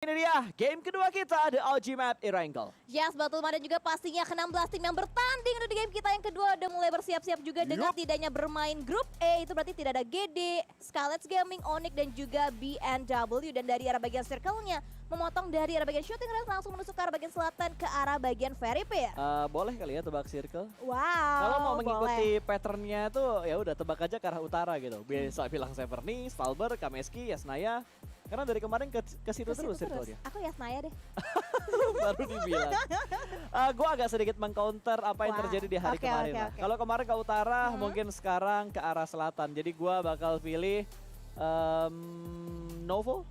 Ini dia game kedua kita, The OG Map Erangel. Yes, betul. Dan juga pastinya ke-16 tim yang bertanding di game kita yang kedua udah mulai bersiap-siap juga dengan tidaknya bermain grup E. Itu berarti tidak ada GD, Scarlet Gaming, Onyx, dan juga BNW. Dan dari arah bagian circle-nya memotong dari arah bagian shooting range langsung menusuk ke arah bagian selatan ke arah bagian Very Pair. Boleh kali ya tebak circle? Wow. Kalau mau mengikuti patternnya tuh ya udah tebak aja ke arah utara gitu. Biasa bilang Severny, Stalber, Kameski, Yasnaya. Karena dari kemarin ke situ terus circle-nya. Aku Yasnaya deh. Baru dibilang. Gue agak sedikit meng-counter apa yang terjadi di hari kemarin. Kalau kemarin ke utara, mungkin sekarang ke arah selatan. Jadi gue bakal pilih Novo.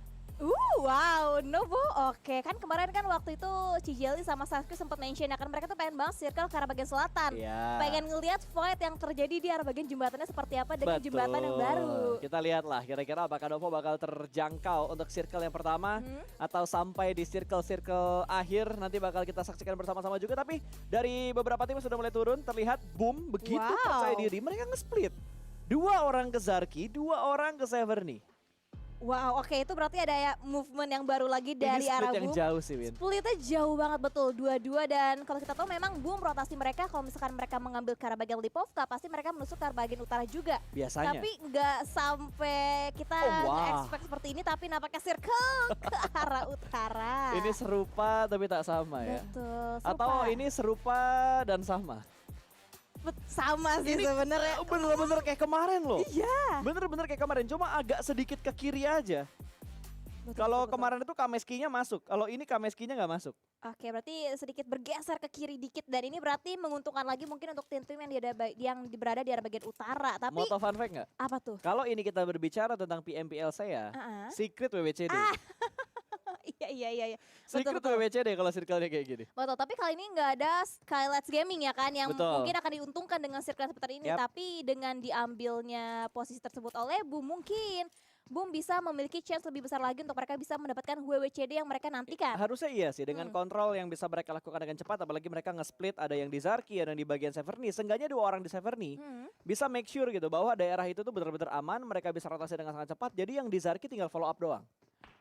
Wow, Novo. Oke, kan kemarin kan waktu itu Cijeli sama Sasuke sempat mention ya kan mereka tuh pengen banget circle ke arah bagian selatan. Pengen ngelihat fight yang terjadi di arah bagian jembatannya seperti apa dengan jembatan yang baru. Kita lihatlah kira-kira apakah Novo bakal terjangkau untuk circle yang pertama atau sampai di circle-circle akhir nanti bakal kita saksikan bersama-sama juga. Tapi dari beberapa tim sudah mulai turun terlihat boom begitu percaya diri mereka nge-split. 2 orang ke Zarki, 2 orang ke Severny. Wow, oke itu berarti ada ya movement yang baru lagi dari arah Boom. Yang jauh sih, Win. Splitnya jauh banget betul, 2-2 dan kalau kita tahu memang Boom rotasi mereka kalau misalkan mereka mengambil ke arah bagian Lipovka pasti mereka menusuk ke arah bagian utara juga. Biasanya. Tapi nggak sampai kita expect seperti ini tapi nampaknya circle ke arah utara. Ini serupa tapi tak sama ya. Betul. Serupa. Atau ini serupa dan sama. Sama sih sebenarnya. Bener-bener kayak kemarin loh. Iya. Bener-bener kayak kemarin, cuma agak sedikit ke kiri aja. Kalau kemarin itu Kameski-nya masuk, kalau ini Kameski-nya nggak masuk. Oke, berarti sedikit bergeser ke kiri dikit dan ini berarti menguntungkan lagi mungkin untuk tim-tim yang berada di arah bagian utara. Tapi mau tau fun fact nggak? Apa tuh? Kalau ini kita berbicara tentang PMPLC ya, Secret WWCD. Iya. Secret WWCD kalau circle-nya kayak gini. Betul, tapi kali ini nggak ada Skylights Gaming ya kan yang mungkin akan diuntungkan dengan circle seperti ini. Tapi dengan diambilnya posisi tersebut oleh Boom mungkin Boom bisa memiliki chance lebih besar lagi untuk mereka bisa mendapatkan WWCD yang mereka nantikan. Harusnya iya sih, dengan kontrol yang bisa mereka lakukan dengan cepat, apalagi mereka nge-split ada yang di Zarki, ada yang di bagian Severny. Seenggaknya 2 orang di Severny bisa make sure gitu bahwa daerah itu tuh benar-benar aman, mereka bisa rotasi dengan sangat cepat. Jadi yang di Zarki tinggal follow up doang.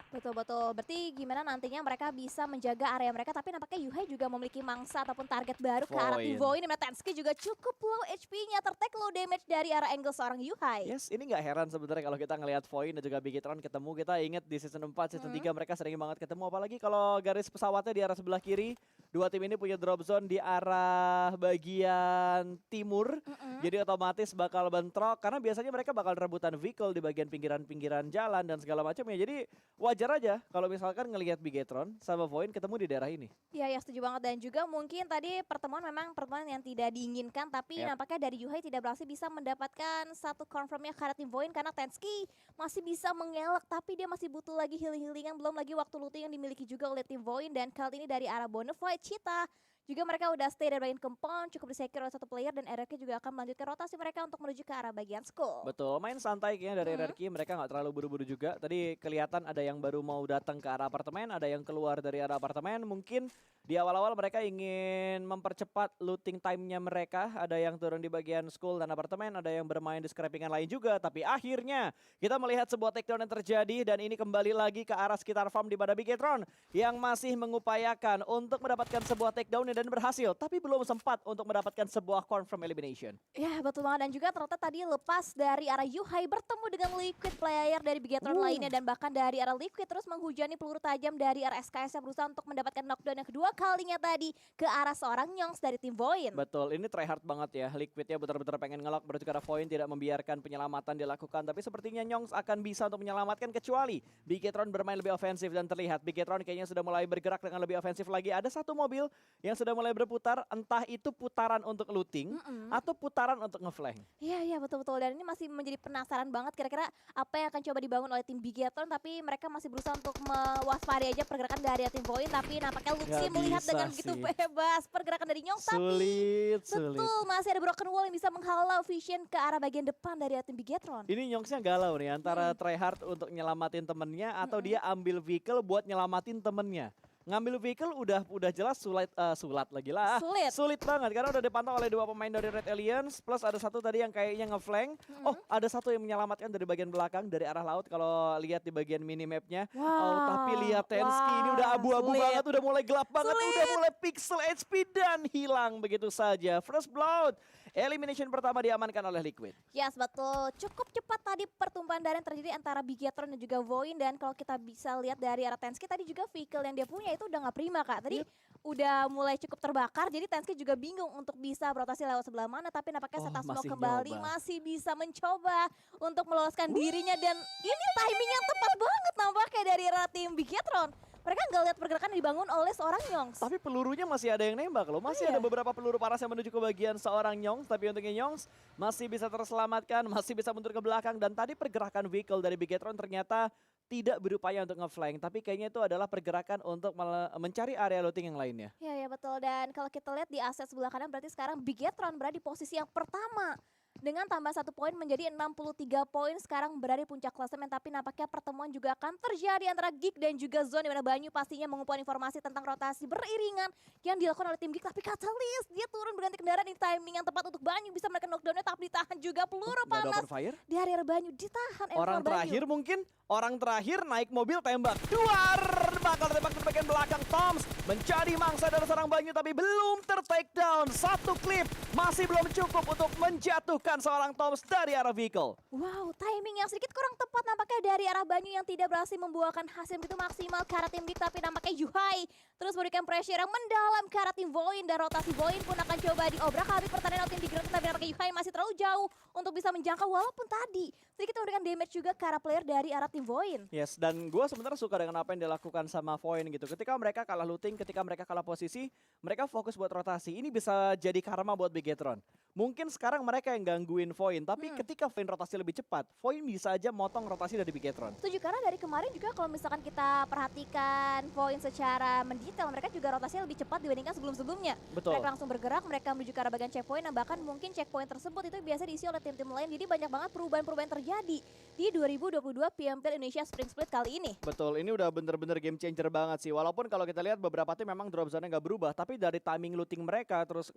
Betul. Berarti gimana nantinya mereka bisa menjaga area mereka. Tapi nampaknya Yuhai juga memiliki mangsa ataupun target baru ke arah tim Void. Dimana Tansky juga cukup low HP-nya. Tertek low damage dari arah angle seorang Yuhai. Yes, ini gak heran sebenarnya kalau kita ngelihat Void dan juga Bigetron ketemu. Kita ingat di season 4, season 3 mereka sering banget ketemu. Apalagi kalau garis pesawatnya di arah sebelah kiri. 2 tim ini punya drop zone di arah bagian timur. Jadi otomatis bakal bentrok. Karena biasanya mereka bakal rebutan vehicle di bagian pinggiran-pinggiran jalan dan segala macamnya. Jadi wajar aja kalau misalkan ngelihat Bigetron sama Void ketemu di daerah ini. Iya, setuju banget. Dan juga mungkin tadi pertemuan memang pertemuan yang tidak diinginkan. Tapi nampaknya dari Yuhai tidak berhasil bisa mendapatkan satu confirmnya ke arah tim Void. Karena Tansky masih bisa mengelak. Tapi dia masih butuh lagi healing-healingan. Belum lagi waktu looting yang dimiliki juga oleh tim Void. Dan kali ini dari arah Bonafide Cheetah juga mereka udah stay dari bagian Kempon, cukup disecure oleh satu player dan RRQ juga akan melanjutkan rotasi mereka untuk menuju ke arah bagian school. Betul, main santai kayaknya dari RRQ, mereka nggak terlalu buru-buru juga. Tadi kelihatan ada yang baru mau datang ke arah apartemen, ada yang keluar dari arah apartemen. Mungkin di awal-awal mereka ingin mempercepat looting time-nya mereka. Ada yang turun di bagian school dan apartemen, ada yang bermain di scrappingan lain juga. Tapi akhirnya kita melihat sebuah takedown yang terjadi dan ini kembali lagi ke arah sekitar farm di mana Bigetron yang masih mengupayakan untuk mendapatkan sebuah takedown dan berhasil, tapi belum sempat untuk mendapatkan sebuah confirm elimination. Ya betul banget, dan juga ternyata tadi lepas dari arah Yuhai bertemu dengan Liquid player dari Bigetron lainnya dan bahkan dari arah Liquid terus menghujani peluru tajam dari arah SKS yang berusaha untuk mendapatkan knockdown yang kedua kalinya tadi ke arah seorang Nyongs dari tim Void. Betul, ini tryhard banget ya. Liquidnya benar-benar pengen ngelok, berarti karena Void tidak membiarkan penyelamatan dilakukan, tapi sepertinya Nyongs akan bisa untuk menyelamatkan kecuali Bigetron bermain lebih ofensif dan terlihat Bigetron kayaknya sudah mulai bergerak dengan lebih ofensif lagi. Ada satu mobil yang sudah mulai berputar, entah itu putaran untuk looting atau putaran untuk ngeflank. Iya betul-betul, dan ini masih menjadi penasaran banget kira-kira apa yang akan coba dibangun oleh tim Bigetron, tapi mereka masih berusaha untuk mewaspadai aja pergerakan dari tim Void, tapi nampaknya Luxi melihat dengan begitu bebas pergerakan dari Nyong, sulit. Betul, masih ada broken wall yang bisa menghalau vision ke arah bagian depan dari tim Bigetron. Ini Nyongsnya galau nih antara tryhard untuk nyelamatin temennya atau dia ambil vehicle buat nyelamatin temennya. ngambil vehicle udah jelas sulit lagi lah. Sulit Banget karena udah dipantau oleh 2 pemain dari Red Aliens plus ada satu tadi yang kayaknya ngeflank. Oh, ada satu yang menyelamatkan dari bagian belakang dari arah laut kalau lihat di bagian minimapnya. Oh, tapi lihat Tensky ini udah abu-abu banget, udah mulai gelap banget, udah mulai pixel HP dan hilang begitu saja. First blood. Elimination pertama diamankan oleh Liquid. Yes, betul. Cukup cepat tadi pertumpahan darah yang terjadi antara Bigetron dan juga Void. Dan kalau kita bisa lihat dari arah Tensky tadi juga vehicle yang dia punya itu udah nggak prima, Kak. Tadi udah mulai cukup terbakar, jadi Tensky juga bingung untuk bisa berotasi lewat sebelah mana. Tapi nampaknya Setas Smoke kembali masih bisa mencoba untuk meloloskan dirinya. Dan ini timing yang tepat banget nampaknya dari arah tim Bigetron. Mereka nggak lihat pergerakan yang dibangun oleh seorang Nyongs. Tapi pelurunya masih ada yang nembak loh. Masih ada beberapa peluru paras yang menuju ke bagian seorang Nyongs. Tapi untungnya Nyongs masih bisa terselamatkan, masih bisa mundur ke belakang. Dan tadi pergerakan vehicle dari Bigetron ternyata tidak berupaya untuk ngeflank. Tapi kayaknya itu adalah pergerakan untuk mencari area looting yang lainnya. Ya betul. Dan kalau kita lihat di aset sebelah kanan berarti sekarang Bigetron berada di posisi yang pertama. Dengan tambah 1 poin menjadi 63 poin sekarang berada di puncak klasemen. Tapi nampaknya pertemuan juga akan terjadi antara Geek dan juga Zone. Di mana Banyu pastinya mengumpulkan informasi tentang rotasi beriringan yang dilakukan oleh tim Geek. Tapi Catalyst dia turun berganti kendaraan di timing yang tepat untuk Banyu bisa menekan knockdownnya. Tapi ditahan juga peluru panas di area Banyu. Ditahan orang terakhir Banyu. Mungkin orang terakhir naik mobil tembak. Duar bakal tembak di bagian belakang. Toms mencari mangsa dari seorang Banyu tapi belum ter-take down. Satu klip masih belum cukup untuk menjatuhkan seorang Toms dari arah vehicle. Wow, timing yang sedikit kurang tepat nampaknya dari arah Banyu yang tidak berhasil membuahkan hasil begitu maksimal ke arah tim Geek. Tapi nampaknya Yuhai terus memberikan pressure yang mendalam ke arah tim Void. Dan rotasi Void pun akan coba diobrak habis pertandingan tim Geek. Tapi nampaknya Yuhai masih terlalu jauh untuk bisa menjangkau. Walaupun tadi sedikit memberikan damage juga ke arah player dari arah tim Void. Yes, dan gue sebenarnya suka dengan apa yang dilakukan sama Void gitu. Ketika mereka kalah looting, ketika mereka kalah posisi, mereka fokus buat rotasi. Ini bisa jadi karma buat Bigetron. Mungkin sekarang mereka yang gangguin Void, tapi ketika Void rotasi lebih cepat, Void bisa aja motong rotasi dari Bigetron. Setuju, karena dari kemarin juga kalau misalkan kita perhatikan Void secara mendetail, mereka juga rotasinya lebih cepat dibandingkan sebelum-sebelumnya. Betul. Mereka langsung bergerak, mereka menuju ke arah bagian checkpoint, dan bahkan mungkin checkpoint tersebut itu biasa diisi oleh tim-tim lain. Jadi banyak banget perubahan-perubahan terjadi di 2022 PMPL Indonesia Spring Split kali ini. Betul, ini udah bener-bener game changer banget sih. Walaupun kalau kita lihat beberapa tim memang drop zone-nya nggak berubah, tapi dari timing looting mereka, terus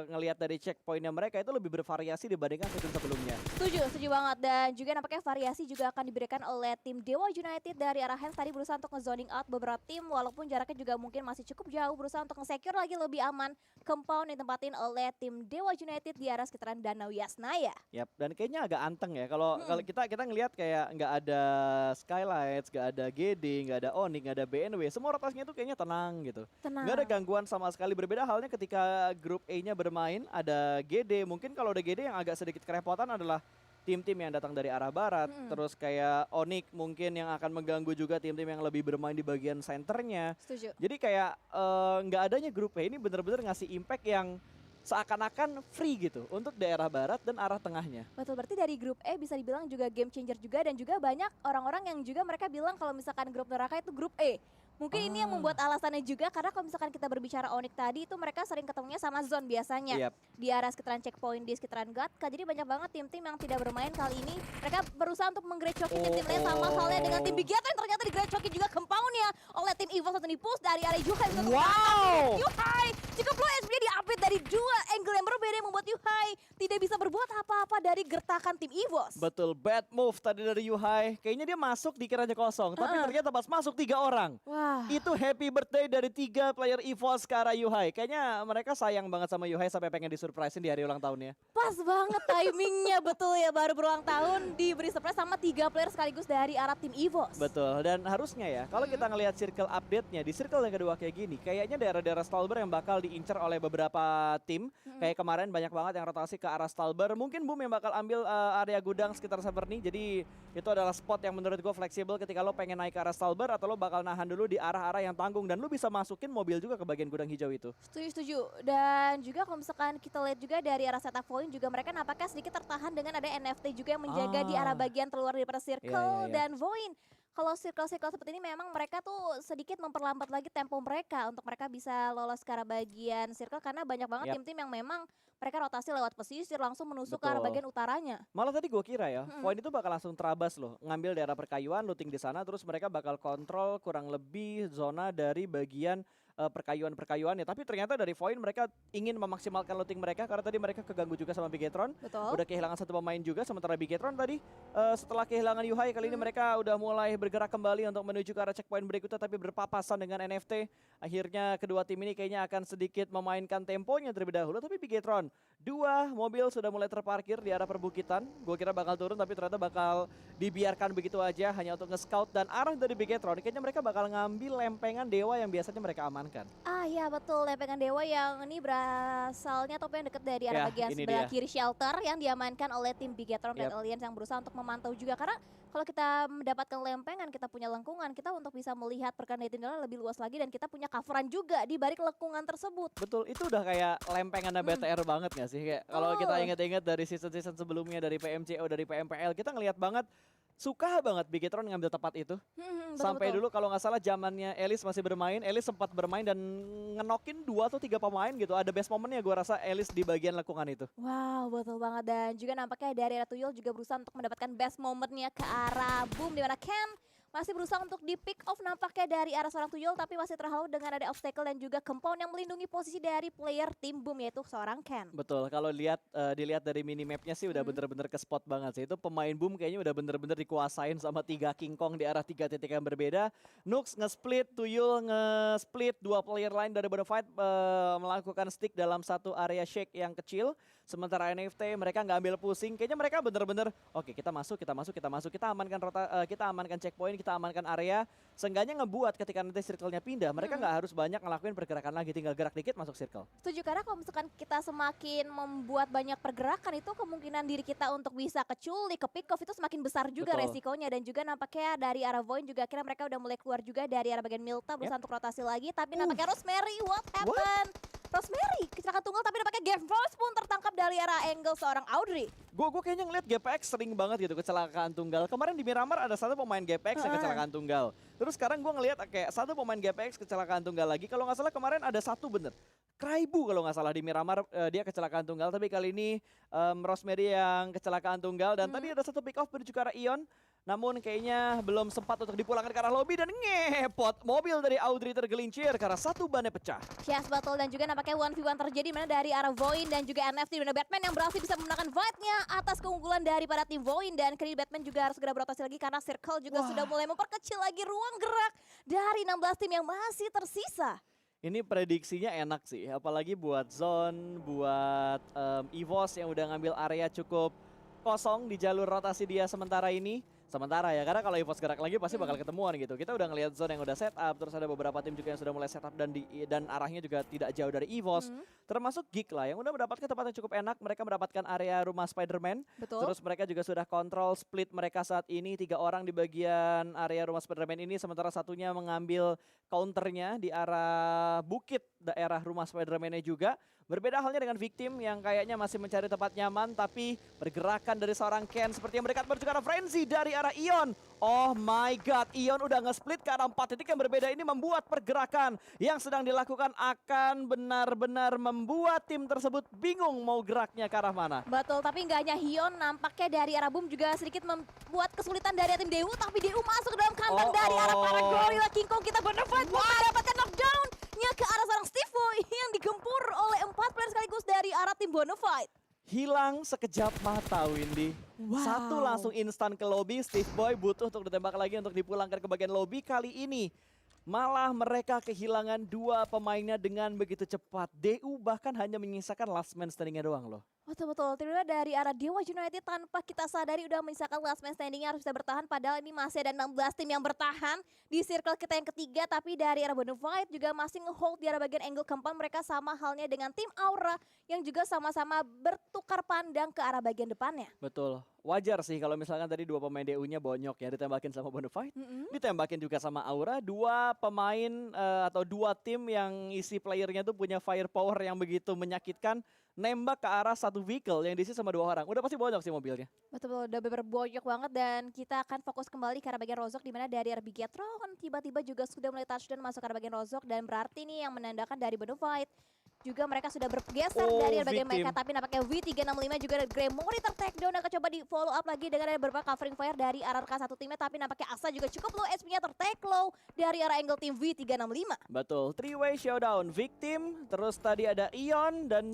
ngelihat dari checkpointnya mereka itu lebih bervariasi dibandingkan season sebelumnya. Setuju banget. Dan juga nampaknya variasi juga akan diberikan oleh tim Dewa United dari arah Hans tadi berusaha untuk nge-zoning out beberapa tim walaupun jaraknya juga mungkin masih cukup jauh, berusaha untuk nge-secure lagi lebih aman compound yang ditempatin oleh tim Dewa United di arah sekitaran Danau Yasnaya. Yap, dan kayaknya agak anteng ya kalau kita ngelihat kayak nggak ada Skylights, nggak ada GD, nggak ada Onyx, nggak ada BNW, semua rotasinya tuh kayaknya tenang gitu. Nggak ada gangguan sama sekali. Berbeda halnya ketika grup A-nya bermain, ada GD. Mungkin kalau ada GD yang agak sedikit kerepotan adalah tim-tim yang datang dari arah barat, terus kayak Onyx mungkin yang akan mengganggu juga tim-tim yang lebih bermain di bagian senternya. Setuju. Jadi kayak nggak adanya grup A ini bener-bener ngasih impact yang seakan-akan free gitu untuk daerah barat dan arah tengahnya. Betul, berarti dari grup E bisa dibilang juga game changer juga, dan juga banyak orang-orang yang juga mereka bilang kalau misalkan grup neraka itu grup E. Mungkin ini yang membuat alasannya juga karena kalau misalkan kita berbicara Onyx tadi itu mereka sering ketemunya sama Zone biasanya. Di arah sekitaran checkpoint, di sekitaran Gatka. Jadi banyak banget tim-tim yang tidak bermain kali ini. Mereka berusaha untuk menggerecoki tim-tim lain sama halnya dengan tim Big Yata yang ternyata digerecoki juga compoundnya oleh tim Evil satu di-push dari area Yuhai. Wow! Yuhai cukup low HP di-update dari dua angle yang berbeda yang membuat Yuhai tidak bisa berbuat apa-apa dari gertakan tim EVOS. Betul, bad move tadi dari Yuhai. Kayaknya dia masuk dikiranya kosong, tapi ternyata pas masuk 3 orang. Itu happy birthday dari 3 player EVOS ke arah Yuhai. Kayaknya mereka sayang banget sama Yuhai sampai pengen disurprisein di hari ulang tahunnya. Pas banget timingnya, betul ya, baru berulang tahun diberi surprise sama 3 player sekaligus dari arah tim EVOS. Betul, dan harusnya ya kalau kita ngelihat circle update-nya di circle yang kedua kayak gini, kayaknya daerah-daerah Stalber yang bakal diincar oleh beberapa tim. Kayak kemarin banyak banget yang rotasi ke arah Stalber. Mungkin Boom yang bakal ambil area gudang sekitar Severny. Jadi itu adalah spot yang menurut gue fleksibel ketika lo pengen naik ke arah Stalber atau lo bakal nahan dulu di arah-arah yang tanggung dan lo bisa masukin mobil juga ke bagian gudang hijau itu. Setuju. Dan juga kalau misalkan kita lihat juga dari arah setup point juga mereka nampaknya sedikit tertahan dengan ada NFT juga yang menjaga di arah bagian terluar daripada circle dan Void. kalau circle-circle seperti ini memang mereka tuh sedikit memperlambat lagi tempo mereka untuk mereka bisa lolos ke arah bagian circle karena banyak banget Yap, tim-tim yang memang mereka rotasi lewat pesisir langsung menusuk ke arah betul. bagian utaranya. Malah tadi gue kira ya, Mm-mm. Void itu bakal langsung terabas loh, ngambil daerah perkayuan, looting di sana, terus mereka bakal kontrol kurang lebih zona dari bagian perkayuan-perkayuannya. Tapi ternyata dari Void mereka ingin memaksimalkan looting mereka karena tadi mereka keganggu juga sama Bigetron. Betul. Udah kehilangan satu pemain juga, sementara Bigetron tadi setelah kehilangan Yuhai kali ini Mm. mereka udah mulai bergerak kembali untuk menuju ke arah checkpoint berikutnya tapi berpapasan dengan NFT. Akhirnya kedua tim ini kayaknya akan sedikit memainkan temponya terlebih dahulu, tapi Bigetron dua mobil sudah mulai terparkir di arah perbukitan. Gue kira bakal turun tapi ternyata bakal dibiarkan begitu aja hanya untuk nge-scout dan arah dari Bigetron. Kayaknya mereka bakal ngambil lempengan dewa yang biasanya mereka amankan. Ah ya betul, lempengan dewa yang ini berasalnya atau yang dekat dari arah Ya, bagian ini sebelah dia. kiri shelter yang diamankan oleh tim Bigetron Red Yap. Alliance yang berusaha untuk memantau juga karena kalau kita mendapatkan lempengan, kita punya lengkungan, kita untuk bisa melihat pergerakan dari tim lawan lebih luas lagi dan kita punya coveran juga di balik lengkungan tersebut. Betul, itu udah kayak lempengannya BTR banget gak sih? Kayak kalau kita Betul. inget-inget dari season-season sebelumnya dari PMCO, dari PMPL, kita ngelihat banget suka banget Bigetron ngambil tempat itu. Betul, Sampai betul. dulu kalau nggak salah zamannya Elis masih bermain, Elis sempat bermain dan ngenokin 2 atau 3 pemain gitu. Ada best momennya gue rasa Elis di bagian lengkungan itu. Wow, betul banget dan juga nampaknya dari arah Tuyul juga berusaha untuk mendapatkan best momennya ke arah Boom di mana Ken masih berusaha untuk di pick off nampaknya dari arah seorang Tuyul tapi masih terhalau dengan ada obstacle dan juga compound yang melindungi posisi dari player tim Boom yaitu seorang Ken. Betul, kalau dilihat dari minimapnya sih udah bener-bener ke spot banget sih. Itu pemain Boom kayaknya udah bener-bener dikuasain sama 3 King Kong di arah 3 titik yang berbeda. Nux nge-split, Tuyul nge-split, 2 player lain dari Bonafide melakukan stick dalam satu area shake yang kecil. Sementara NFT mereka nggak ambil pusing, kayaknya mereka bener-bener oke kita masuk, kita amankan kita amankan checkpoint, kita amankan area. Seenggaknya ngebuat ketika nanti circle-nya pindah, mereka nggak harus banyak ngelakuin pergerakan lagi, tinggal gerak dikit masuk circle. Setuju karena kalau misalkan kita semakin membuat banyak pergerakan itu kemungkinan diri kita untuk bisa keculik, ke pick off itu semakin besar juga Betul. resikonya dan juga nampaknya dari arah Void juga akhirnya mereka udah mulai keluar juga dari arah bagian Milta berusaha untuk rotasi lagi tapi nampaknya Rosemary what happened? Rosemary kecelakaan tunggal tapi nampaknya Game Force pun tertangkap dari arah angle seorang Audrey. Gue kayaknya ngeliat GPX sering banget gitu kecelakaan tunggal. Kemarin di Miramar ada satu pemain GPX yang kecelakaan tunggal. Terus sekarang gue ngeliat kayak satu pemain GPX kecelakaan tunggal lagi. Kalau nggak salah kemarin ada satu bener. Kraibu kalau nggak salah di Miramar dia kecelakaan tunggal. Tapi kali ini Rosemary yang kecelakaan tunggal. Dan tadi ada satu pick off menuju ke arah Ion. Namun kayaknya belum sempat untuk dipulangkan ke arah lobby dan ngepot. Mobil dari Audrey tergelincir karena satu bannya pecah. Yes betul dan juga nampaknya 1v1 terjadi mana dari arah Void dan juga NFT dan Batman yang berhasil bisa memenangkan fight-nya atas keunggulan daripada tim Void dan kini Batman juga harus segera berotasi lagi karena Circle juga sudah mulai memperkecil lagi ruang gerak dari 16 tim yang masih tersisa. Ini prediksinya enak sih, apalagi buat Zone, buat EVOS yang udah ngambil area cukup kosong di jalur rotasi dia sementara ini. Sementara ya, karena kalau EVOS gerak lagi pasti bakal ketemuan gitu. Kita udah ngelihat Zone yang udah set up, terus ada beberapa tim juga yang sudah mulai set up dan arahnya juga tidak jauh dari EVOS. Termasuk Geek lah yang udah mendapatkan tempat yang cukup enak. Mereka mendapatkan area rumah Spider-Man. Betul. Terus mereka juga sudah kontrol split mereka saat ini. 3 orang di bagian area rumah Spider-Man ini. Sementara satunya mengambil counternya di arah bukit daerah rumah Spider-Man-nya juga. Berbeda halnya dengan Victim yang kayaknya masih mencari tempat nyaman. Tapi pergerakan dari seorang Ken seperti yang mendekat menuju ke arah Frenzy dari arah Ion. Oh my god, Ion udah nge-split ke arah 4 titik yang berbeda. Ini membuat pergerakan yang sedang dilakukan akan benar-benar membuat tim tersebut bingung mau geraknya ke arah mana. Betul, tapi nggak hanya Hion, nampaknya dari arah Boom juga sedikit membuat kesulitan dari tim Dewu, tapi Dewu masuk ke dalam kandang dari arah para Gorilla King Kong. Kita Bonafide mendapatkan knockdown-nya ke arah seorang Steve Boy yang digempur oleh 4 player sekaligus dari arah tim Bonafide. Hilang sekejap mata, Windy. Wow. Satu langsung instan ke lobby, Steve Boy butuh untuk ditembak lagi untuk dipulangkan ke bagian lobby. Kali ini malah mereka kehilangan 2 pemainnya dengan begitu cepat. DU bahkan hanya menyisakan last man standingnya doang loh. Betul-betul, tiba-tiba dari arah Dewa United tanpa kita sadari udah menyisakan last man standingnya harus bisa bertahan. Padahal ini masih ada 16 tim yang bertahan di circle kita yang ketiga. Tapi dari arah Bonafide juga masih nge-hold di arah bagian angle keempat. Mereka sama halnya dengan tim Aura yang juga sama-sama bertukar pandang ke arah bagian depannya. Betul, wajar sih kalau misalkan tadi 2 pemain DU-nya bonyok ya, ditembakin sama Bonafide, ditembakin juga sama Aura. 2 pemain atau 2 tim yang isi playernya tuh punya firepower yang begitu menyakitkan. nembak ke arah satu vehicle yang diisi sama 2 orang. Udah pasti bonyok sih mobilnya. Betul, udah berbonyok banget dan kita akan fokus kembali ke arah bagian Rozok di mana dari Arbigetron tiba-tiba juga sudah mulai touchdown masuk ke arah bagian Rozok dan berarti nih yang menandakan dari Bonafide juga mereka sudah bergeser dari bagian mereka, tapi nampaknya W365 juga ada Gremory tertakedown dan akan coba di follow up lagi dengan ada beberapa covering fire dari arah rekan satu timnya, tapi nampaknya Asa juga cukup low HP-nya tertake low dari arah angle tim W365. Betul, 3-way showdown, victim, terus tadi ada Ion dan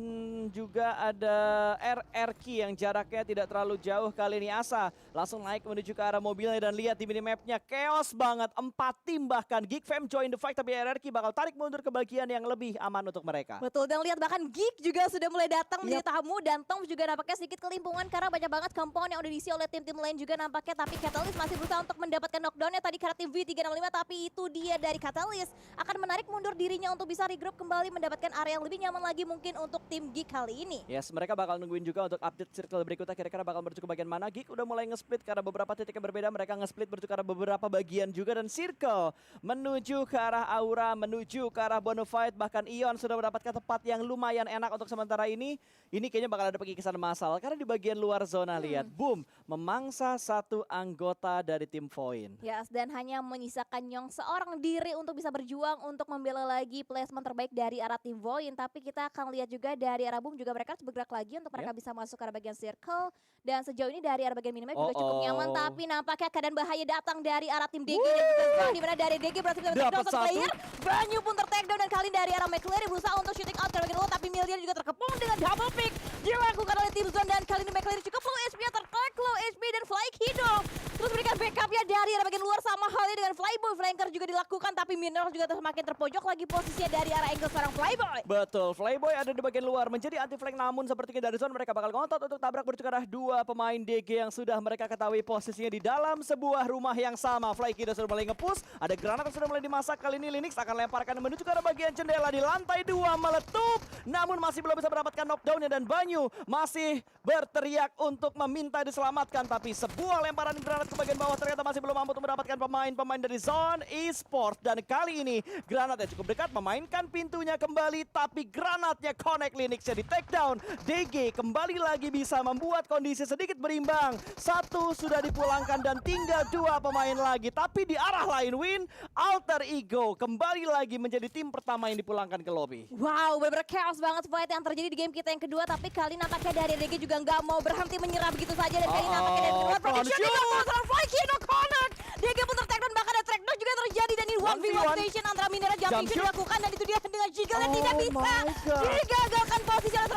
juga ada RRQ yang jaraknya tidak terlalu jauh. Kali ini Asa langsung naik menuju ke arah mobilnya dan lihat di minimapnya chaos banget, 4 tim bahkan. Geek Fam join the fight tapi RRQ bakal tarik mundur ke bagian yang lebih aman untuk mereka. Betul, dan lihat bahkan Geek juga sudah mulai datang menjadi tamu dan Tom juga nampaknya sedikit kelimpungan karena banyak banget compound yang udah diisi oleh tim-tim lain juga nampaknya, tapi Catalyst masih berusaha untuk mendapatkan knockdownnya tadi karena tim V365, tapi itu dia dari Catalyst akan menarik mundur dirinya untuk bisa regroup kembali mendapatkan area yang lebih nyaman lagi mungkin untuk tim Geek kali ini. Yes, mereka bakal nungguin juga untuk update circle berikutnya kira-kira bakal menuju ke bagian mana. Geek udah mulai nge-split karena beberapa titik yang berbeda, mereka nge-split menuju ke arah beberapa bagian juga dan circle menuju ke arah Aura, menuju ke arah Bonafide, bahkan Ion sudah mendapatkan tempat yang lumayan enak untuk sementara ini. Ini kayaknya bakal ada pengikisan massal karena di bagian luar zona lihat, boom, memangsa satu anggota dari tim Void. Yes, dan hanya menyisakan Nyong seorang diri untuk bisa berjuang untuk membela lagi placement terbaik dari arah tim Void. Tapi kita akan lihat juga dari arah Boom juga mereka harus bergerak lagi untuk mereka bisa masuk ke arah bagian circle. Dan sejauh ini dari arah bagian minimap juga cukup nyaman, tapi nampaknya keadaan bahaya datang dari arah tim DG dan juga Zon, di mana dari DG berhasil mendapatkan satu player. Banyu pun tertakedown dan kali dari arah McClary berusaha untuk shooting out ke bagian luar, tapi Million juga terkepung dengan double pick dilakukan oleh tim Zon dan kali ini McClary cukup low HP-nya, tertake low HP dan Fly Kiddo terus berikan backupnya dari arah bagian luar, sama halnya dengan Flyboy. Flanker juga dilakukan tapi Mineral juga semakin terpojok lagi posisinya dari arah angle seorang Flyboy. Betul, Flyboy ada di bagian luar menjadi anti flank, namun sepertinya dari Zone mereka bakal ngotot untuk tabrak menuju ke arah 2 pemain DG yang sudah mereka ketahui posisinya di dalam sebuah rumah yang sama. Fly Kiddo sudah mulai nge-push, ada granat yang sudah mulai dimasak. Kali ini Linux akan lemparkan menuju ke arah bagian jendela di lantai 2 meletup, namun masih belum bisa mendapatkan knockdownnya dan Banyu masih berteriak untuk meminta diselamatkan, tapi sebuah lemparan granat ke bagian bawah ternyata masih belum mampu untuk mendapatkan pemain-pemain dari Zone Esports. Dan kali ini granatnya cukup dekat memainkan pintunya kembali, tapi granatnya connect, Linux-nya di take down. DG kembali lagi bisa membuat kondisi sedikit berimbang. 1 sudah dipulangkan dan tinggal 2 pemain lagi, tapi di arah lain Win, Alter Ego kembali lagi menjadi tim pertama yang dipulangkan ke lobby. Wow, bener-bener chaos banget fight yang terjadi di game kita yang kedua, tapi kali nampaknya dari DG juga nggak mau berhenti menyerah begitu saja, dan kali nampaknya dari kedua prediction dilakukan Fly Kiddo connect. DG pun tertakedown, bahkan ada trackdown juga terjadi dan ini 1v1 station antara Minera jumping shoot dilakukan dan itu dia dengan Jiggle yang tidak bisa digagalkan posisi oleh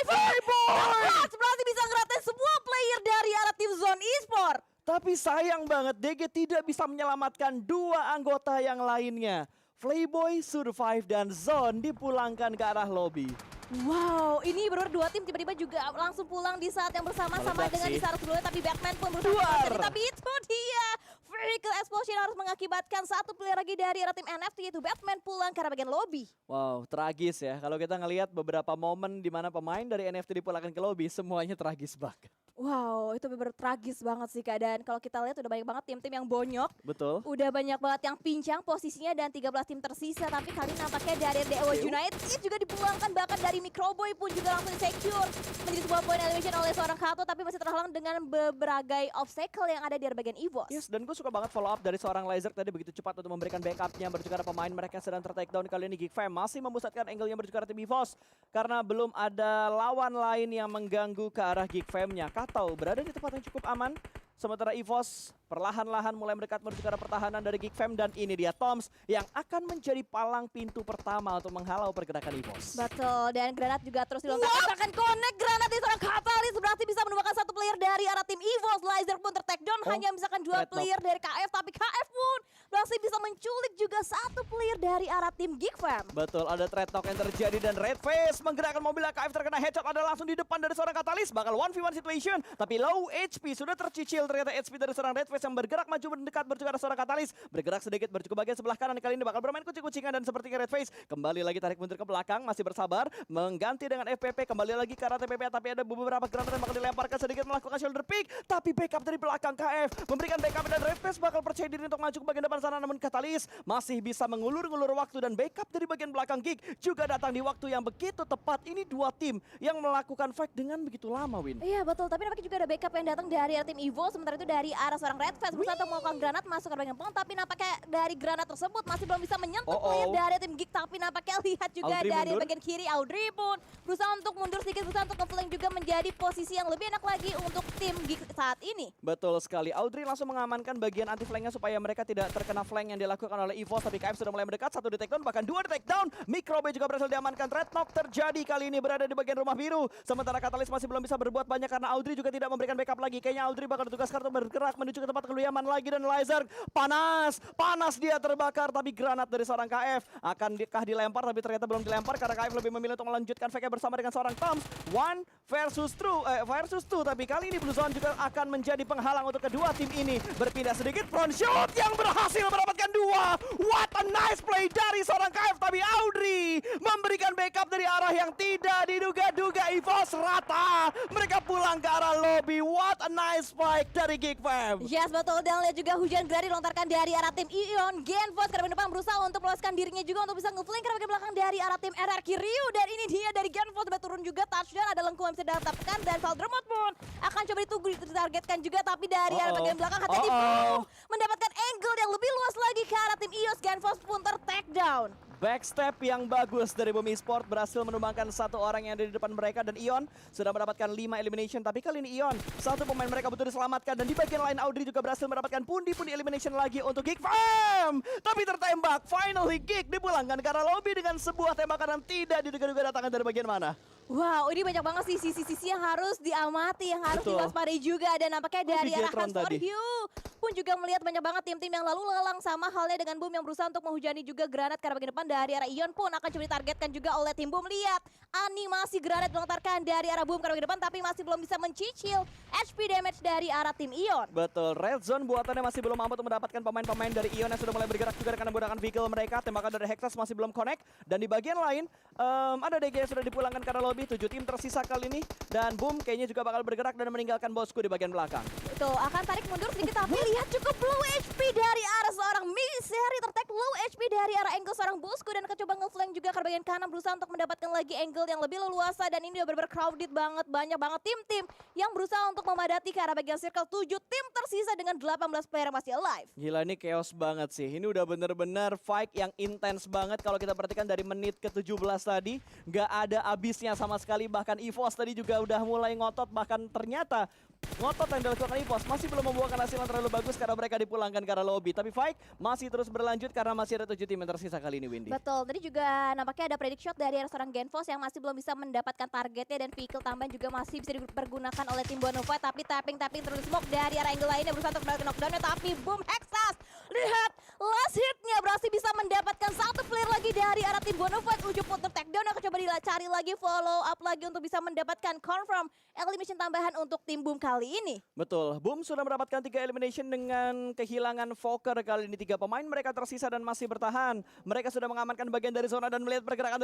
Flyboy. Berarti bisa ngeratain semua player dari arah tim Zone Esports. Tapi sayang banget DG tidak bisa menyelamatkan 2 anggota yang lainnya. Flyboy survive dan Zone dipulangkan ke arah lobby. Wow, ini benar-benar 2 tim tiba-tiba juga langsung pulang di saat yang bersama-sama dengan di saat sebelumnya, tapi Batman pun berusaha tapi itu dia vehicle explosion harus mengakibatkan 1 player lagi dari arah tim NFT, yaitu Batman pulang ke arah bagian lobby. Wow, tragis ya. Kalau kita ngelihat beberapa momen di mana pemain dari NFT dipulangkan ke lobby, semuanya tragis banget. Wow, itu benar tragis banget sih Kak. Dan kalau kita lihat udah banyak banget tim-tim yang bonyok. Betul. Udah banyak banget yang pincang posisinya dan 13 tim tersisa. Tapi kali nampaknya dari Dewa United juga dipulangkan, bahkan dari Microboy pun juga langsung secure menjadi sebuah point elimination oleh seorang Kato, tapi masih terhalang dengan beberapa obstacle yang ada di bagian EVOS. Yes, dan gue suka banget follow up dari seorang Laser tadi begitu cepat untuk memberikan backupnya menuju ke arah pemain mereka sedang tertakedown. Kali ini Geek Fam masih memusatkan angle-nya menuju ke arah tim EVOS karena belum ada lawan lain yang mengganggu ke arah Geek Fam-nya. Kato berada di tempat yang cukup aman, sementara EVOS perlahan-lahan mulai mendekat menuju ke arah pertahanan dari Geek Fam, dan ini dia Toms yang akan menjadi palang pintu pertama untuk menghalau pergerakan EVOS. Betul, dan granat juga terus dilontarkan, bahkan connect granat di seorang Catalyst berarti bisa menemukan 1 player dari arah tim EVOS. Laser pun tertakedown, hanya misalkan 2 player dari KF, tapi KF pun masih bisa menculik juga 1 player dari arah tim Geek Fam. Betul, ada trade talk yang terjadi dan Red Face menggerakkan mobilnya. KF terkena headshot, ada langsung di depan dari seorang Catalyst, bakal 1v1 situation, tapi low HP sudah tercicil ternyata HP dari seorang Red Face yang bergerak maju mendekat menuju ke arah seorang Catalyst, bergerak sedikit menuju ke bagian sebelah kanan. Kali ini bakal bermain kucing-kucingan dan sepertinya Red Face kembali lagi tarik mundur ke belakang, masih bersabar mengganti dengan FPP, kembali lagi ke arah TPP, tapi ada beberapa granat yang bakal dilemparkan sedikit melakukan shoulder pick, tapi backup dari belakang KF memberikan backup dan Red Face bakal percaya diri untuk maju ke bagian depan sana, namun Katalis masih bisa mengulur-ngulur waktu dan backup dari bagian belakang Geek juga datang di waktu yang begitu tepat. Ini dua tim yang melakukan fight dengan begitu lama, Win. Iya betul, tapi nampaknya juga ada backup yang datang dari tim Evo, sementara itu dari arah seorang Red Face berusaha untuk melakukan granat masuk ke bagian pom, tapi nampaknya dari granat tersebut masih belum bisa menyentuh player dari tim Geek, tapi nampaknya lihat juga Audrey dari mundur. bagian kiri Audrey pun berusaha untuk mundur sedikit, berusaha untuk nge-flank juga menjadi posisi yang lebih enak lagi untuk tim Geek saat ini. Betul sekali. Audrey langsung mengamankan bagian anti flanknya supaya mereka tidak terkena flank yang dilakukan oleh EVOS, tapi KF sudah mulai mendekat, 1 di takedown bahkan 2 di takedown. Microbe juga berhasil diamankan. Red knock terjadi kali ini berada di bagian rumah biru. Sementara Katalis masih belum bisa berbuat banyak karena Audrey juga tidak memberikan backup lagi. Kayaknya Audrey bakal ditugaskan untuk bergerak menuju ke tempat keluyaman lagi, dan Lizard panas dia terbakar, tapi granat dari seorang KF akankah dilempar, tapi ternyata belum dilempar karena KF lebih memilih untuk melanjutkan fake bersama dengan seorang Toms. 1 versus 2, tapi kali ini Blue Zone juga akan menjadi penghalang untuk kedua tim ini. Berpindah sedikit, front shoot yang berhasil mendapatkan 2. What a nice play dari seorang KF, tapi Audrey memberikan backup dari arah yang tidak diduga-duga. EVOS rata, mereka pulang ke arah lobby. What a nice fight dari Geek Fam. Yes betul, dan lihat juga hujan gladi dilontarkan dari arah tim Ion. Genfos ke depan berusaha untuk meloloskan dirinya juga untuk bisa nge-flank ke bagian belakang dari arah tim RRQ Ryu, dan ini dia dari Genfos sudah turun juga touchdown, ada lengkung yang bisa didapatkan, dan Valdemort pun akan coba ditunggu ditargetkan juga, tapi dari arah bagian belakang hati mendapatkan angle yang lebih luas lagi ke arah tim Ios. Genfos pun ter-take down. Backstep yang bagus dari Bumi Sport berhasil menumbangkan satu orang yang ada di depan mereka, dan Ion sudah mendapatkan 5 elimination. Tapi kali ini Ion, satu pemain mereka betul diselamatkan, dan di bagian lain Audrey juga berhasil mendapatkan pundi-pundi elimination lagi untuk Geek Fam. Tapi tertembak, finally Geek dipulangkan ke arah lobby dengan sebuah tembakan yang tidak diduga-duga datangnya dari bagian mana. Wow, ini banyak banget sih sisi-sisi yang harus diamati, yang harus diwaspadai juga, dan nampaknya dari arah Hands for You pun juga melihat banyak banget tim-tim yang lalu lalang, sama halnya dengan Boom yang berusaha untuk menghujani juga granat ke arah bagian depan dari arah Ion pun akan coba ditargetkan juga oleh tim Boom. Lihat animasi granat dilontarkan dari arah Boom ke arah bagian depan, tapi masih belum bisa mencicil HP damage dari arah tim Ion. Betul, Red Zone buatannya masih belum mampu untuk mendapatkan pemain-pemain dari Ion yang sudah mulai bergerak juga dengan menggunakan vehicle mereka. Tembakan dari Hexas masih belum connect, dan di bagian lain ada DG yang sudah dipulangkan ke arah lobby. 7 tim tersisa kali ini, dan Boom kayaknya juga bakal bergerak dan meninggalkan bosku di bagian belakang. Betul, akan tarik mundur sedikit, tapi lihat cukup low HP dari arah seorang Misery, tertek low HP dari arah angle seorang bosku, dan akan coba nge-flank juga ke bagian kanan berusaha untuk mendapatkan lagi angle yang lebih leluasa, dan ini udah benar-benar crowded banget, banyak banget tim-tim yang berusaha untuk memadati ke arah bagian circle. 7 tim tersisa dengan 18 player yang masih alive. Gila, ini chaos banget sih. Ini udah bener-bener fight yang intens banget. Kalau kita perhatikan dari menit ke-17 tadi, nggak ada habisnya sama sekali. Bahkan EVOS tadi juga udah mulai ngotot, bahkan ternyata ngotot yang dilakukan EVOS masih belum membuahkan hasil yang terlalu bagus karena mereka dipulangkan ke arah lobby. Tapi fight masih terus berlanjut karena masih ada 7 tim yang tersisa kali ini, Windy. Betul, tadi juga nampaknya ada predict shot dari arah seorang Genfos yang masih belum bisa mendapatkan targetnya, dan vehicle tambahan juga masih bisa dipergunakan oleh tim Bonova, tapi tapping terus smoke dari arah angle lainnya berusaha untuk mendapatkan knockdownnya, tapi Boom Hexas, lihat last hitnya berhasil bisa mendapatkan satu player lagi dari arah tim Bonova. Ujung pun ter-takedown, akan coba dicari lagi follow up lagi untuk bisa mendapatkan confirm elimination tambahan untuk tim Boom kali ini. Betul, Boom sudah mendapatkan 3 elimination dengan kehilangan Fokker kali ini. 3 pemain mereka tersisa dan masih bertahan. Mereka sudah mengamankan bagian dari zona dan melihat pergerakan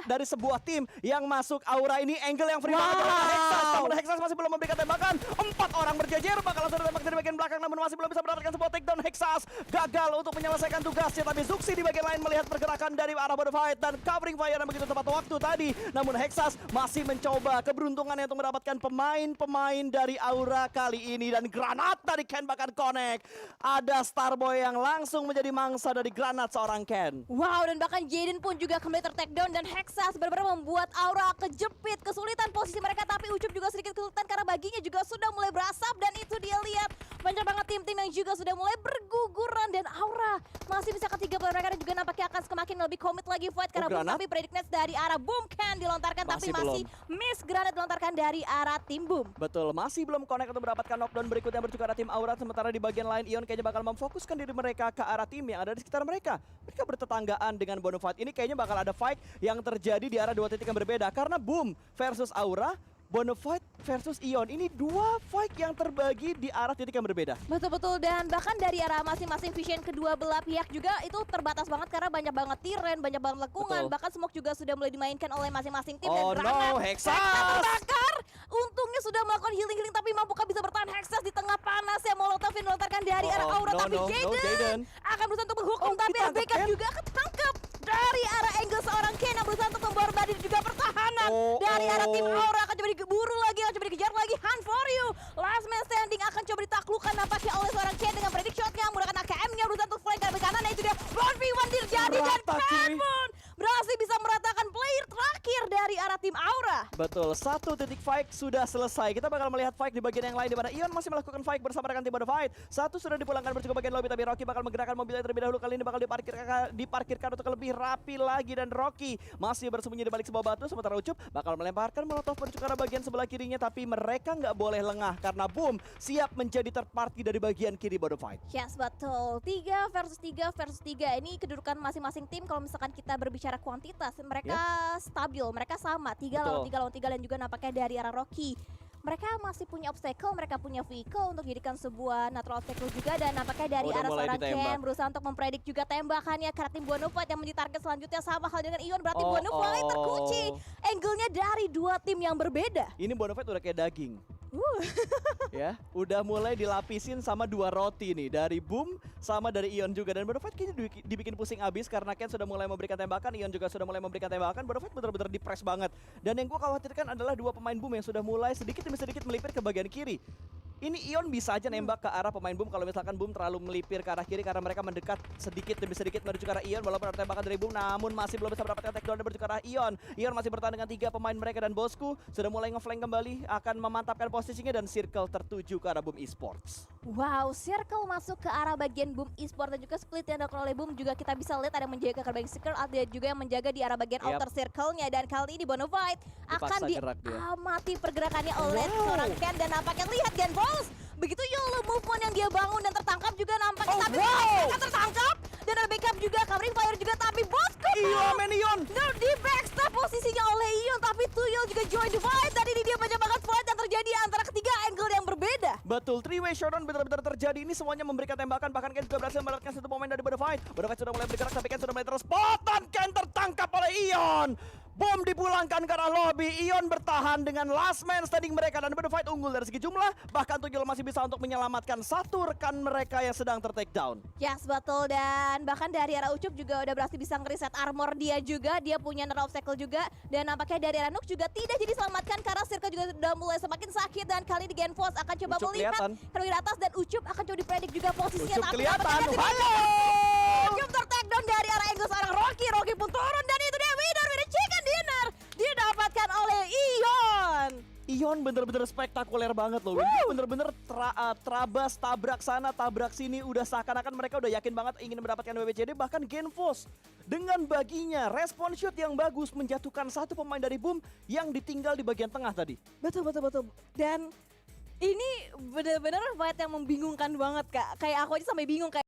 dari sebuah tim yang masuk. Aura ini angle yang free banget dari Hexas. Namun Hexas masih belum memberikan tembakan. 4 orang berjejer bakal langsung ditembak dari bagian belakang, namun masih belum bisa mendapatkan sebuah takedown. Hexas gagal untuk menyelesaikan tugasnya, tapi Zuxi di bagian lain melihat pergerakan dari arah Bonafide dan covering fire yang begitu tepat waktu tadi. Namun Hexas masih mencoba keberuntungannya untuk mendapatkan pemain-pemain dari Aura kali ini, dan granat dari Ken bahkan connect. Ada Starboy yang langsung menjadi mangsa dari granat seorang Ken. Wow, dan bahkan Jaden pun juga kembali ter-takedown, dan Hexas benar-benar membuat Aura kejepit, kesulitan posisi mereka, tapi Ucup juga sedikit kesulitan karena baginya juga sudah mulai berasap, dan itu dia lihat banyak banget tim-tim yang juga sudah mulai berguguran, dan Aura masih bisa ketiga player mereka, dan juga nampaknya akan semakin lebih komit lagi fight karena Boom, tapi predict nets dari arah Boom Ken dilontarkan, tapi masih miss granat dilontarkan dari arah tim Boom. Betul, masih belum connect untuk mendapatkan knockdown berikutnya berarti ke arah tim Aura. Sementara di bagian lain Ion kayaknya bakal memfokuskan diri mereka ke arah tim yang ada di sekitar mereka. Mereka bertetanggaan dengan Bonafide. Ini kayaknya bakal ada fight yang terjadi di arah 2 titik yang berbeda, karena Boom versus Aura Bonafide versus Ion. Ini dua fight yang terbagi di arah titik yang berbeda. Betul-betul, dan bahkan dari arah masing-masing vision kedua belah pihak juga itu terbatas banget karena banyak banget tiren, banyak banget lekungan, Betul. bahkan smoke juga sudah mulai dimainkan oleh masing-masing tim. Oh dan no, Hexas! terbakar. Untungnya sudah melakukan healing-healing tapi mampukah bisa bertahan Hexas di tengah panas yang Molotov yang dilontarkan dari arah Aura, tapi Jaden akan berusaha untuk menghukum, tapi ditangkap, backup Ken? juga ketangkap dari arah angle seorang Ken yang berusaha untuk membarbadir juga pertahanan dari arah tim Aura. Akan coba diburu lagi, akan coba dikejar lagi. Hunt for you, last man standing akan coba ditaklukkan nampaknya oleh seorang Ken dengan predict shotnya menggunakan AKM-nya, berusaha untuk flank ke kanan. Nah itu dia 1v1 terjadi dan Merata, cuy. Ken pun berhasil bisa meratakan player terakhir dari arah tim Aura. Betul, satu titik fight sudah selesai. Kita bakal melihat fight di bagian yang lain di mana Ion masih melakukan fight bersama rekan tim Bonafide. Satu sudah dipulangkan bercukup bagian lobby, tapi Rocky bakal menggerakkan mobilnya terlebih dahulu. Kali ini bakal diparkirkan untuk lebih rapi lagi, dan Rocky masih bersembunyi di balik sebuah batu, sementara Ucup bakal melemparkan molotov menuju ke arah bagian sebelah kirinya, tapi mereka nggak boleh lengah karena Boom siap menjadi third party dari bagian kiri Bonafide. Yes, betul. 3 versus 3 versus 3. Ini kedudukan masing-masing tim kalau misalkan kita berbicara kuantitas, mereka stabil, mereka sama. 3 lawan 3 lawan 3, dan juga nampaknya dari arah Rocky. Mereka masih punya obstacle, mereka punya vehicle untuk jadikan sebuah natural obstacle juga, dan nampaknya dari Udah arah mulai seorang ditembak. Ken berusaha untuk mempredik juga tembakannya karena tim Bonafide yang menjadi target selanjutnya sama hal dengan Ion. Berarti Bonafide terkunci angle-nya dari dua tim yang berbeda. Ini Bonafide udah kayak daging. Ya, udah mulai dilapisin sama dua roti nih, dari Boom sama dari Ion juga, dan Bonafide kayaknya dibikin pusing abis karena Ken sudah mulai memberikan tembakan, Ion juga sudah mulai memberikan tembakan. Bonafide benar-benar di-press banget, dan yang gue khawatirkan adalah dua pemain Boom yang sudah mulai sedikit demi sedikit melipir ke bagian kiri. Ini Ion bisa aja nembak ke arah pemain Boom kalau misalkan Boom terlalu melipir ke arah kiri, karena mereka mendekat sedikit demi sedikit menuju ke arah Ion. Walaupun ada tembakan dari Boom, namun masih belum bisa mendapatkan takedown dan menuju ke arah Ion. Ion masih bertahan dengan 3 pemain mereka, dan Bosku sudah mulai ngeflank kembali, akan memantapkan posisinya, dan circle tertuju ke arah Boom Esports. Wow, circle masuk ke arah bagian Boom Esports, dan juga split yang dilakukan oleh Boom juga kita bisa lihat ada yang menjaga ke bagian circle, ada juga yang menjaga di arah bagian outer circle-nya, dan kali ini Bonafide akan diamati pergerakannya oleh seorang Ken, dan nampaknya lihat Gen Balls. Begitu YOLO movement yang dia bangun dan tertangkap juga nampaknya, tapi mereka tertangkap, dan ada backup juga, covering fire juga, tapi Bosku Ion di backstab posisinya oleh Ion, tapi Tuyul juga join the fight, dan ini dia banyak banget fight yang terjadi antara ketiga angle yang berbeda. Betul, 3-way showdown benar-benar terjadi. Ini semuanya memberikan tembakan, bahkan Ken juga berhasil mendapatkan satu pemain dari Bonafide. Bonafide sudah mulai bergerak, tapi Ken sudah mulai terspot, dan Ken tertangkap oleh Ion. Bom dipulangkan ke arah lobby, Ion bertahan dengan last man standing mereka, dan Bonafide unggul dari segi jumlah. Bahkan Tuyul masih bisa untuk menyelamatkan satu rekan mereka yang sedang ter-take down. Yes, betul, dan bahkan dari arah Ucup juga udah berhasil bisa ngereset armor dia juga. Dia punya nerf obstacle juga, dan nampaknya dari arah Nuk juga tidak jadi selamatkan karena circle juga sudah mulai semakin sakit, dan kali ini Genfos akan coba Ucup melihat dari atas, dan Ucup akan coba dipredik juga posisinya. Ucup tapi kelihatan, halo! Ucup ter-take down dari arah angle seorang Rocky. Rocky pun turun, dan itu dia winner chicken dinner didapatkan oleh Ion. Ion bener-bener spektakuler banget loh. Ini bener-bener terabas, tabrak sana, tabrak sini. Udah seakan-akan mereka udah yakin banget ingin mendapatkan WWCD. Bahkan Genfos dengan baginya respon shoot yang bagus menjatuhkan satu pemain dari Boom yang ditinggal di bagian tengah tadi. Betul. Dan ini bener-bener fight yang membingungkan banget, Kak. Kayak aku aja sampai bingung kayak